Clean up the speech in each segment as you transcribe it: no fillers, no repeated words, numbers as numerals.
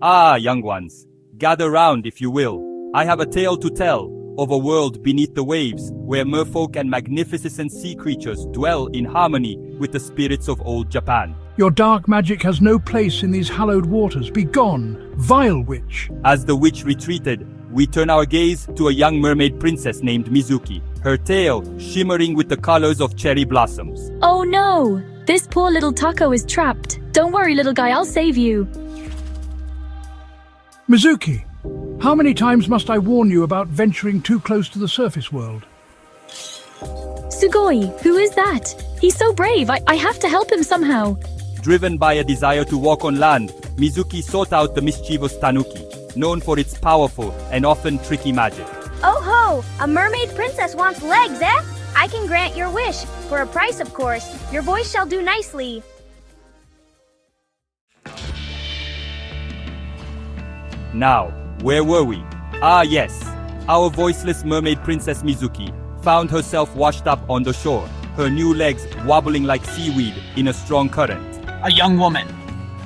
Ah, young ones, gather round if you will. I have a tale to tell of a world beneath the waves where merfolk and magnificent sea creatures dwell in harmony with the spirits of old Japan. Your dark magic has no place in these hallowed waters. Be gone, vile witch. As the witch retreated, we turn our gaze to a young mermaid princess named Mizuki, her tail shimmering with the colors of cherry blossoms. Oh no! This poor little taco is trapped. Don't worry, little guy, I'll save you. Mizuki, how many times must I warn you about venturing too close to the surface world? Sugoi, who is that? He's so brave. I have to help him somehow. Driven by a desire to walk on land, Mizuki sought out the mischievous tanuki, known for its powerful and often tricky magic. Oh ho! A mermaid princess wants legs, eh? I can grant your wish. For a price, of course. Your voice shall do nicely. Now, where were we? Ah yes, our voiceless mermaid princess Mizuki found herself washed up on the shore, her new legs wobbling like seaweed in a strong current. A young woman.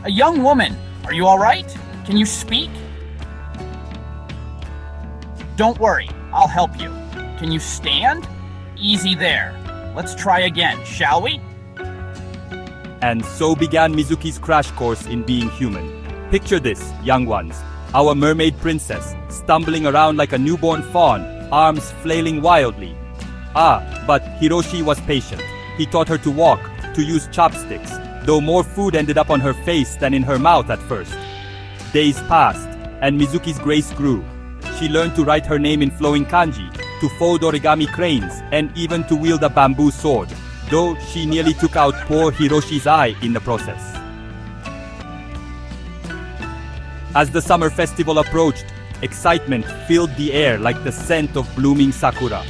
A young woman. Are you all right? Can you speak? Don't worry, I'll help you. Can you stand? Easy there. Let's try again, shall we? And so began Mizuki's crash course in being human. Picture this, young ones. Our mermaid princess, stumbling around like a newborn fawn, arms flailing wildly. Ah, but Hiroshi was patient. He taught her to walk, to use chopsticks, though more food ended up on her face than in her mouth at first. Days passed, and Mizuki's grace grew. She learned to write her name in flowing kanji, to fold origami cranes, and even to wield a bamboo sword, though she nearly took out poor Hiroshi's eye in the process. As the summer festival approached, excitement filled the air like the scent of blooming sakura.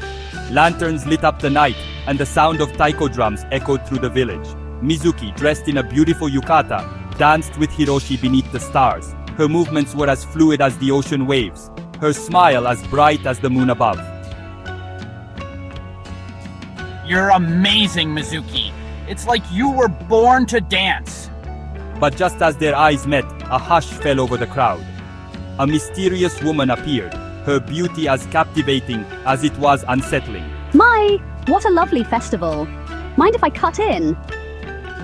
Lanterns lit up the night, and the sound of taiko drums echoed through the village. Mizuki, dressed in a beautiful yukata, danced with Hiroshi beneath the stars. Her movements were as fluid as the ocean waves, her smile as bright as the moon above. You're amazing, Mizuki. It's like you were born to dance. But just as their eyes met, a hush fell over the crowd. A mysterious woman appeared, her beauty as captivating as it was unsettling. My, what a lovely festival. Mind if I cut in?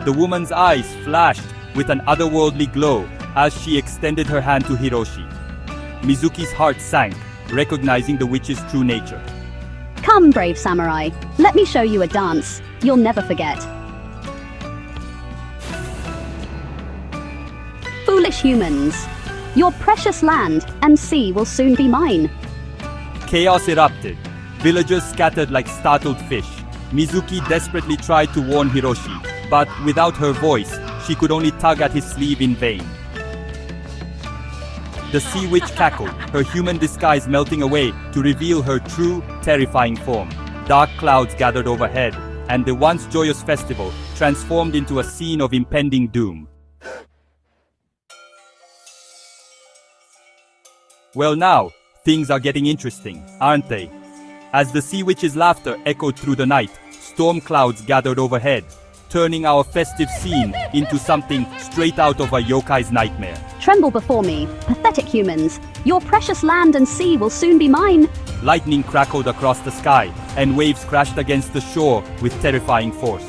The woman's eyes flashed with an otherworldly glow as she extended her hand to Hiroshi. Mizuki's heart sank, recognizing the witch's true nature. Come, brave samurai. Let me show you a dance you'll never forget. Foolish humans. Your precious land and sea will soon be mine. Chaos erupted. Villagers scattered like startled fish. Mizuki desperately tried to warn Hiroshi, but without her voice, she could only tug at his sleeve in vain. The sea witch cackled, her human disguise melting away to reveal her true, terrifying form. Dark clouds gathered overhead, and the once joyous festival transformed into a scene of impending doom. Well now, things are getting interesting, aren't they? As the sea witch's laughter echoed through the night, storm clouds gathered overhead, turning our festive scene into something straight out of a yokai's nightmare. Tremble before me, pathetic humans. Your precious land and sea will soon be mine. Lightning crackled across the sky, and waves crashed against the shore with terrifying force.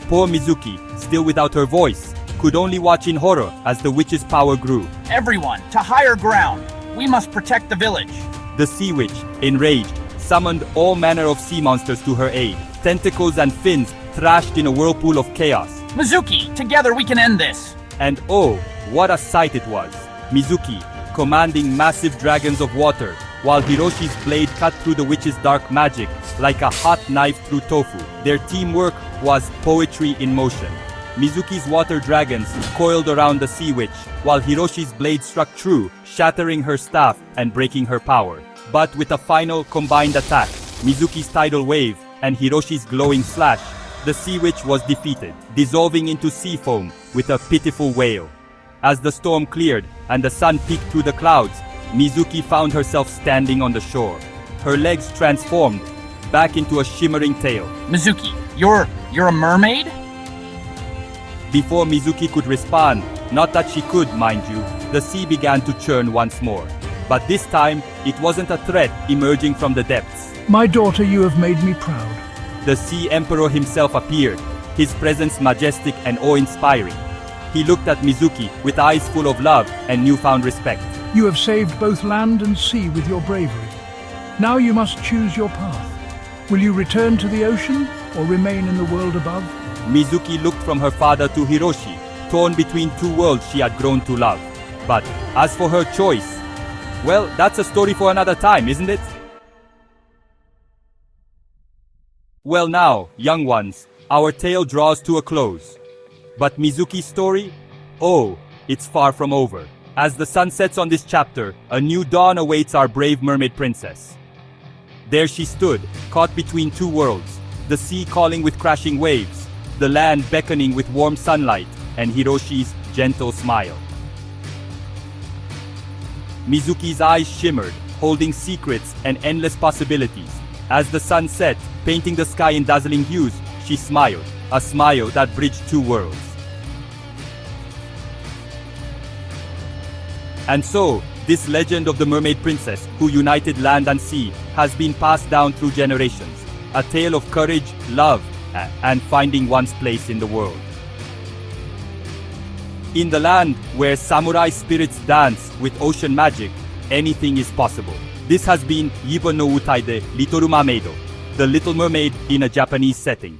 Poor Mizuki, still without her voice, could only watch in horror as the witch's power grew. Everyone, to higher ground. We must protect the village. The sea witch, enraged, summoned all manner of sea monsters to her aid. Tentacles and fins thrashed in a whirlpool of chaos. Mizuki, together we can end this. And oh, what a sight it was. Mizuki, commanding massive dragons of water, while Hiroshi's blade cut through the witch's dark magic like a hot knife through tofu. Their teamwork was poetry in motion. Mizuki's water dragons coiled around the sea witch, while Hiroshi's blade struck true, shattering her staff and breaking her power. But with a final combined attack, Mizuki's tidal wave and Hiroshi's glowing slash, the sea witch was defeated, dissolving into sea foam with a pitiful wail. As the storm cleared and the sun peeked through the clouds, Mizuki found herself standing on the shore. Her legs transformed back into a shimmering tail. Mizuki, you're a mermaid? Before Mizuki could respond, Not that she could, mind you, the sea began to churn once more. But this time, it wasn't a threat emerging from the depths. My daughter, you have made me proud. The Sea Emperor himself appeared, his presence majestic and awe-inspiring. He looked at Mizuki with eyes full of love and newfound respect. You have saved both land and sea with your bravery. Now you must choose your path. Will you return to the ocean or remain in the world above? Mizuki looked from her father to Hiroshi, torn between two worlds she had grown to love. But as for her choice, well, that's a story for another time, isn't it? Well now, young ones, our tale draws to a close. But Mizuki's story? Oh, it's far from over. As the sun sets on this chapter, a new dawn awaits our brave mermaid princess. There she stood, caught between two worlds, the sea calling with crashing waves, the land beckoning with warm sunlight, and Hiroshi's gentle smile. Mizuki's eyes shimmered, holding secrets and endless possibilities. As the sun set, painting the sky in dazzling hues, she smiled, a smile that bridged two worlds. And so, this legend of the mermaid princess who united land and sea has been passed down through generations, a tale of courage, love, and finding one's place in the world. In the land where samurai spirits dance with ocean magic, anything is possible. This has been Nihon no舞台で Little Mermaid, the Little Mermaid in a Japanese setting.